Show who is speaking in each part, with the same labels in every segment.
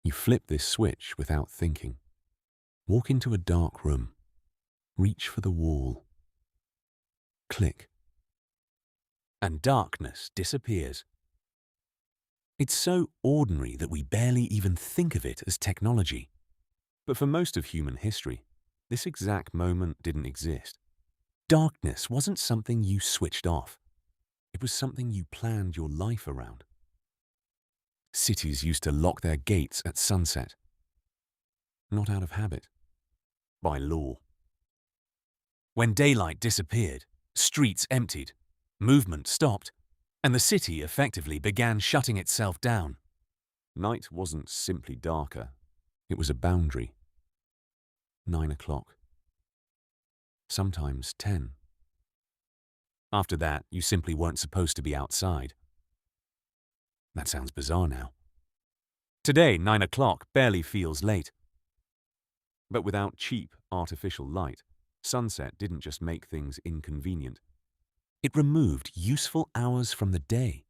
Speaker 1: You flip this switch without thinking. Walk into a dark room. Reach for the wall. Click. And darkness disappears. It's so ordinary that we barely even think of it as technology. But for most of human history, this exact moment didn't exist. Darkness wasn't something you switched off. It was something you planned your life around. Cities used to lock their gates at sunset. Not out of habit, by law. When daylight disappeared, streets emptied, movement stopped, and the city effectively began shutting itself down. Night wasn't simply darker, it was a boundary. 9 o'clock. Sometimes 10. After that, you simply weren't supposed to be outside. That sounds bizarre now. Today, 9 o'clock barely feels late. But without cheap, artificial light, sunset didn't just make things inconvenient. It removed useful hours from the day.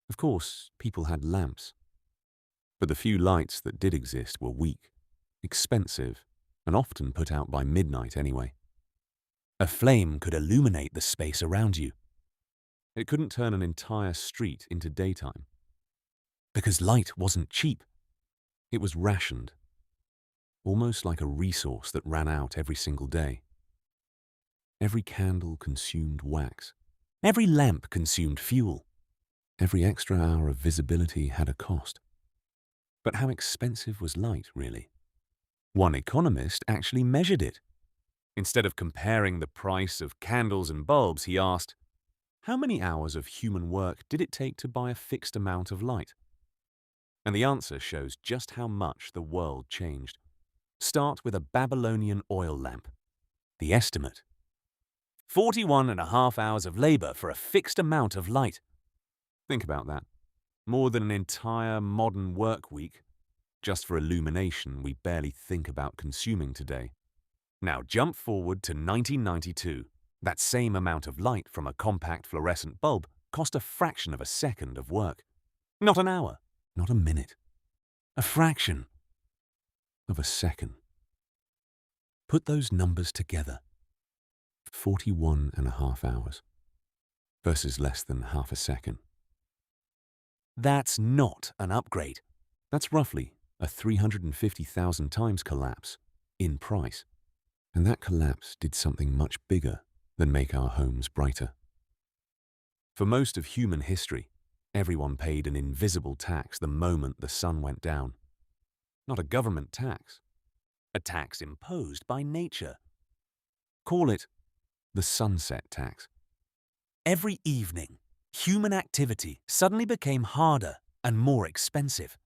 Speaker 1: Of course, people had lamps. But the few lights that did exist were weak, expensive, and often put out by midnight anyway. A flame could illuminate the space around you. It couldn't turn an entire street into daytime. Because light wasn't cheap. It was rationed. Almost like a resource that ran out every single day. Every candle consumed wax. Every lamp consumed fuel. Every extra hour of visibility had a cost. But how expensive was light, really? One economist actually measured it. Instead of comparing the price of candles and bulbs, he asked, how many hours of human work did it take to buy a fixed amount of light? And the answer shows just how much the world changed. Start with a Babylonian oil lamp. The estimate: 41.5 hours of labor for a fixed amount of light. Think about that. More than an entire modern work week, just for illumination we barely think about consuming today. Now jump forward to 1992. That same amount of light from a compact fluorescent bulb cost a fraction of a second of work. Not an hour, not a minute. A fraction of a second. Put those numbers together. 41.5 hours versus less than half a second. That's not an upgrade. That's roughly a 350,000 times collapse in price. And that collapse did something much bigger than make our homes brighter. For most of human history, everyone paid an invisible tax the moment the sun went down. Not a government tax. A tax imposed by nature. Call it the sunset tax. Every evening, human activity suddenly became harder and more expensive.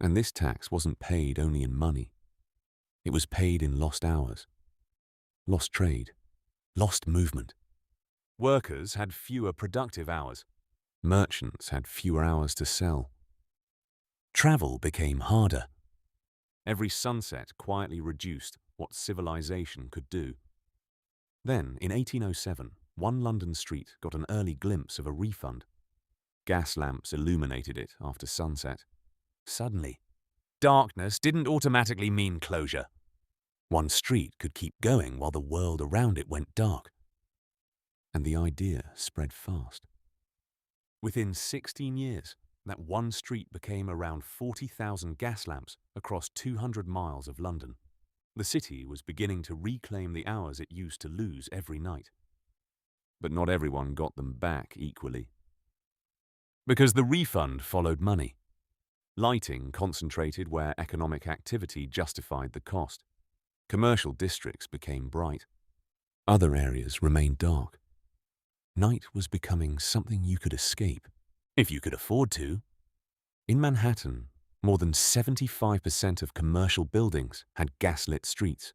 Speaker 1: And this tax wasn't paid only in money. It was paid in lost hours, lost trade, lost movement. Workers had fewer productive hours. Merchants had fewer hours to sell. Travel became harder. Every sunset quietly reduced what civilization could do. Then, in 1807, one London street got an early glimpse of a refund. Gas lamps illuminated it after sunset. Suddenly, darkness didn't automatically mean closure. One street could keep going while the world around it went dark. And the idea spread fast. Within 16 years, that one street became around 40,000 gas lamps across 200 miles of London. The city was beginning to reclaim the hours it used to lose every night. But not everyone got them back equally. Because the refund followed money. Lighting concentrated where economic activity justified the cost. Commercial districts became bright. Other areas remained dark. Night was becoming something you could escape, if you could afford to. In Manhattan, more than 75% of commercial buildings had gaslit streets.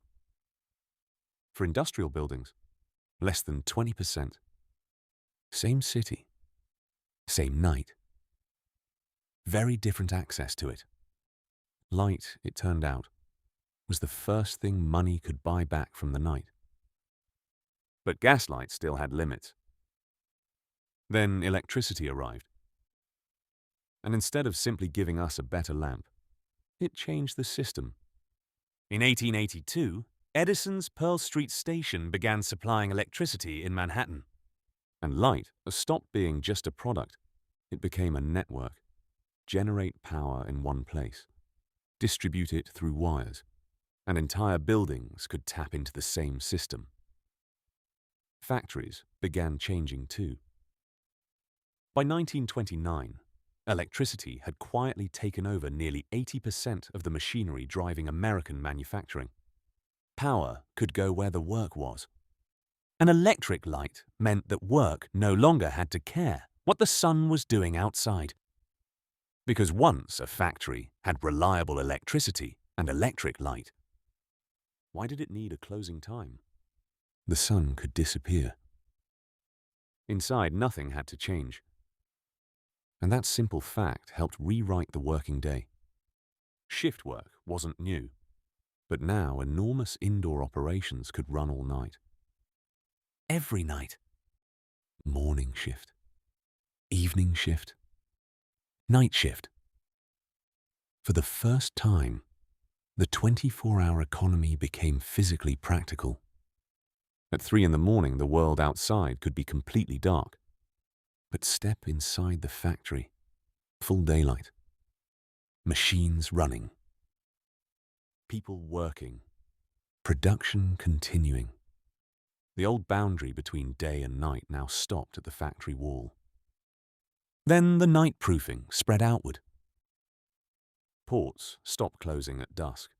Speaker 1: For industrial buildings, less than 20%. Same city, same night. Very different access to it. Light, it turned out, was the first thing money could buy back from the night. But gaslight still had limits. Then electricity arrived. And instead of simply giving us a better lamp, it changed the system. In 1882, Edison's Pearl Street Station began supplying electricity in Manhattan. And light stopped being just a product. It became a network. Generate power in one place. Distribute it through wires. And entire buildings could tap into the same system. Factories began changing too. By 1929, electricity had quietly taken over nearly 80% of the machinery driving American manufacturing. Power could go where the work was. An electric light meant that work no longer had to care what the sun was doing outside. Because once a factory had reliable electricity and electric light, why did it need a closing time? The sun could disappear. Inside, nothing had to change. And that simple fact helped rewrite the working day. Shift work wasn't new, but now enormous indoor operations could run all night. Every night. Morning shift, evening shift, night shift. For the first time, the 24-hour economy became physically practical. At 3 a.m, the world outside could be completely dark. But step inside the factory, full daylight. Machines running. People working. Production continuing. The old boundary between day and night now stopped at the factory wall. Then the night proofing spread outward. Ports stopped closing at dusk.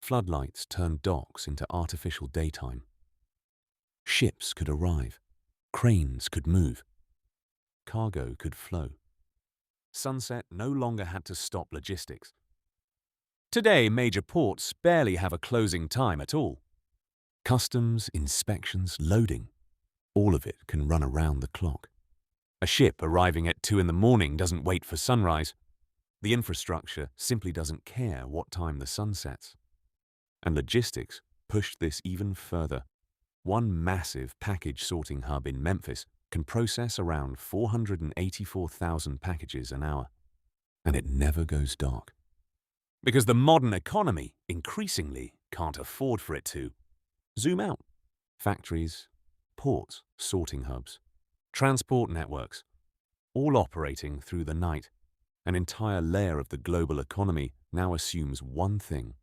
Speaker 1: Floodlights turned docks into artificial daytime. Ships could arrive. Cranes could move. Cargo could flow. Sunset no longer had to stop logistics. Today, major ports barely have a closing time at all. Customs, inspections, loading, all of it can run around the clock. A ship arriving at 2 a.m. doesn't wait for sunrise. The infrastructure simply doesn't care what time the sun sets. And logistics pushed this even further. One massive package sorting hub in Memphis can process around 484,000 packages an hour. And it never goes dark. Because the modern economy increasingly can't afford for it to. Zoom out. Factories, ports, sorting hubs, transport networks, all operating through the night. An entire layer of the global economy now assumes one thing.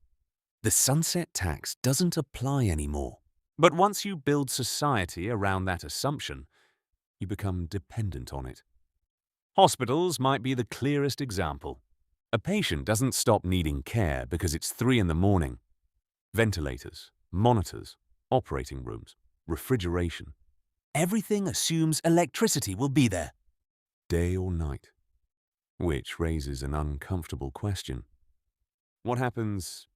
Speaker 1: The sunset tax doesn't apply anymore. But once you build society around that assumption, you become dependent on it. Hospitals might be the clearest example. A patient doesn't stop needing care because it's 3 a.m. Ventilators, monitors, operating rooms, refrigeration. Everything assumes electricity will be there. Day or night. Which raises an uncomfortable question. What happens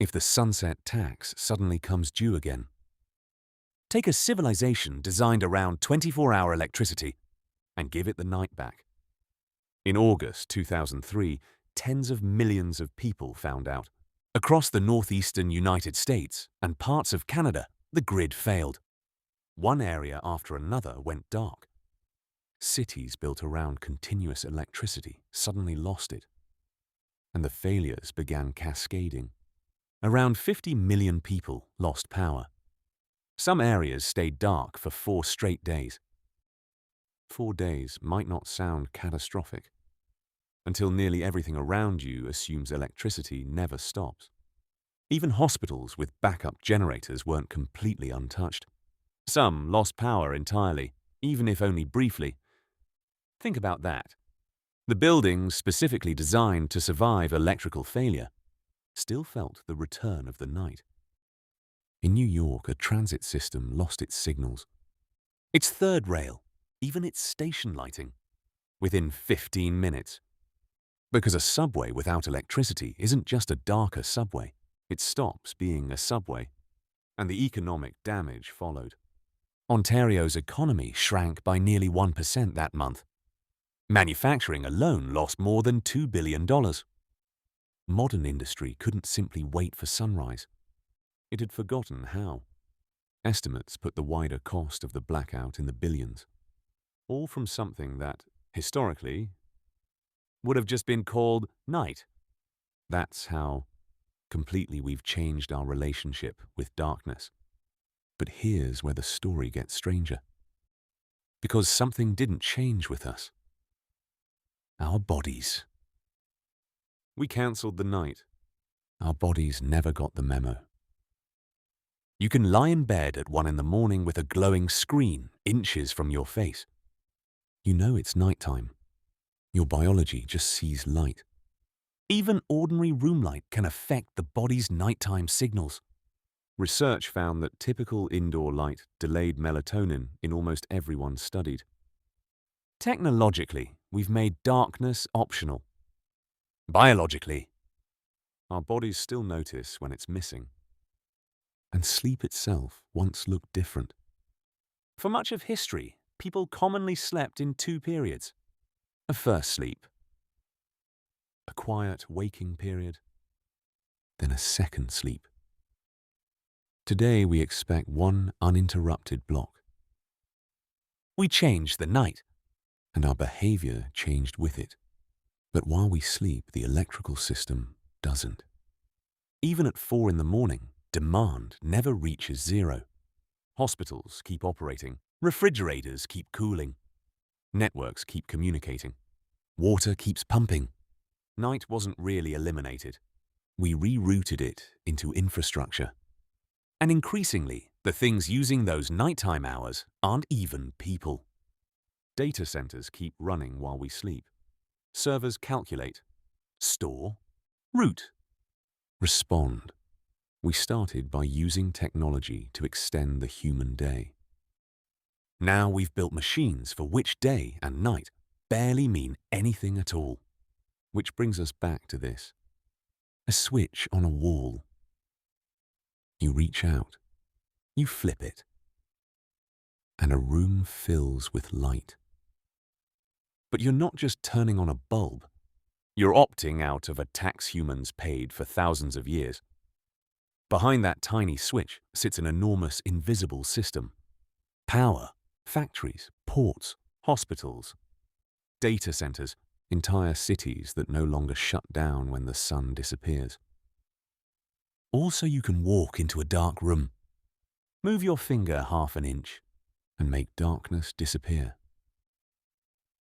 Speaker 1: if the sunset tax suddenly comes due again? Take a civilization designed around 24-hour electricity and give it the night back. In August 2003, tens of millions of people found out. Across the northeastern United States and parts of Canada, the grid failed. One area after another went dark. Cities built around continuous electricity suddenly lost it. And the failures began cascading. Around 50 million people lost power. Some areas stayed dark for 4 straight days. 4 days might not sound catastrophic, until nearly everything around you assumes electricity never stops. Even hospitals with backup generators weren't completely untouched. Some lost power entirely, even if only briefly. Think about that. The buildings specifically designed to survive electrical failure still felt the return of the night. In New York, a transit system lost its signals. Its third rail, even its station lighting, within 15 minutes. Because a subway without electricity isn't just a darker subway. It stops being a subway. And the economic damage followed. Ontario's economy shrank by nearly 1% that month. Manufacturing alone lost more than $2 billion. Modern industry couldn't simply wait for sunrise. It had forgotten how. Estimates put the wider cost of the blackout in the billions. All from something that, historically, would have just been called night. That's how completely we've changed our relationship with darkness. But here's where the story gets stranger. Because something didn't change with us. Our bodies. We cancelled the night. Our bodies never got the memo. You can lie in bed at 1 in the morning with a glowing screen inches from your face. You know it's nighttime. Your biology just sees light. Even ordinary room light can affect the body's nighttime signals. Research found that typical indoor light delayed melatonin in almost everyone studied. Technologically, we've made darkness optional. Biologically, our bodies still notice when it's missing. And sleep itself once looked different. For much of history, people commonly slept in 2 periods. A first sleep, a quiet waking period, then a second sleep. Today we expect one uninterrupted block. We changed the night, and our behavior changed with it. But while we sleep, the electrical system doesn't. Even at 4 in the morning, demand never reaches zero. Hospitals keep operating, refrigerators keep cooling, networks keep communicating, water keeps pumping. Night wasn't really eliminated. We rerouted it into infrastructure. And increasingly, the things using those nighttime hours aren't even people. Data centers keep running while we sleep. Servers calculate, store, route, respond. We started by using technology to extend the human day. Now we've built machines for which day and night barely mean anything at all. Which brings us back to this. A switch on a wall. You reach out, you flip it, and a room fills with light. But you're not just turning on a bulb. You're opting out of a tax humans paid for thousands of years. Behind that tiny switch sits an enormous invisible system. Power, factories, ports, hospitals, data centers, entire cities that no longer shut down when the sun disappears. Also, you can walk into a dark room, move your finger half an inch, and make darkness disappear.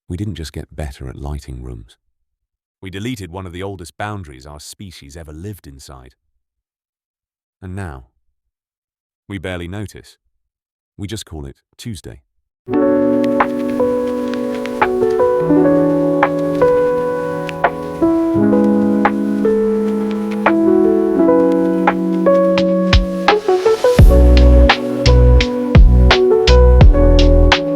Speaker 1: We didn't just get better at lighting rooms. We deleted one of the oldest boundaries our species ever lived inside. And now, we barely notice. We just call it Tuesday.